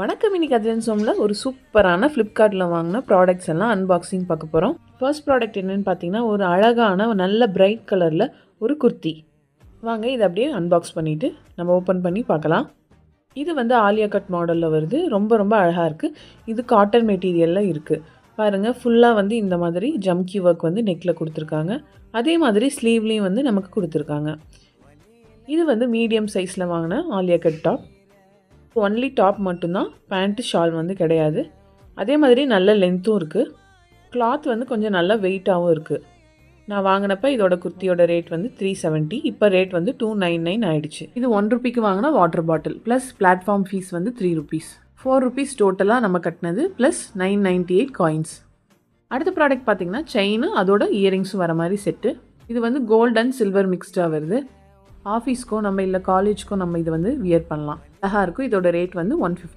வணக்கம். இன்னைக்கு அதிரன் சோமில் ஒரு சூப்பரான ஃப்ளிப்கார்ட்டில் வாங்கின ப்ராடக்ட்ஸ் எல்லாம் அன்பாக்சிங் பார்க்க போகிறோம். ஃபர்ஸ்ட் ப்ராடக்ட் என்னென்னு பார்த்தீங்கன்னா, ஒரு அழகான நல்ல பிரைட் கலரில் ஒரு குர்த்தி. வாங்க இதை அப்படியே அன்பாக்ஸ் பண்ணிவிட்டு நம்ம ஓப்பன் பண்ணி பார்க்கலாம். இது வந்து ஆலியா கட் மாடலில் வருது. ரொம்ப ரொம்ப அழகாக இருக்குது. இது காட்டன் மெட்டீரியலில் இருக்குது. பாருங்கள், ஃபுல்லாக வந்து இந்த மாதிரி ஜம்கி ஒர்க் வந்து நெக்கில் கொடுத்துருக்காங்க. அதே மாதிரி ஸ்லீவ்லேயும் வந்து நமக்கு கொடுத்துருக்காங்க. இது வந்து மீடியம் சைஸில் வாங்கின Alia cut top. Only top மட்டும்தான், பேண்ட்டு ஷால் வந்து கிடையாது. அதே மாதிரி நல்ல லென்த்தும் இருக்குது. கிளாத் வந்து கொஞ்சம் நல்ல வெயிட்டாகவும் இருக்குது. நான் வாங்கினப்போ இதோட குர்த்தியோட ரேட் வந்து 370. இப்போ ரேட் வந்து 299 ஆயிடுச்சு. இது 1 ரூபிக்கு வாங்கின water bottle plus platform fees வந்து 3 ருபீஸ். 4 ருபீஸ் டோட்டலாக நம்ம கட்டினது ப்ளஸ் 998 காயின்ஸ். அடுத்த ப்ராடக்ட் பார்த்திங்கன்னா செயின், அதோட இயரிங்ஸும் வர மாதிரி செட்டு. இது வந்து கோல்ட் அண்ட் சில்வர் மிக்ஸ்டாக வருது. ஆஃபீஸ்க்கோ நம்ம இல்லை காலேஜ்க்கோ நம்ம இது வந்து வியர் பண்ணலாம். அழகாக இருக்கும். இதோட ரேட் வந்து 150.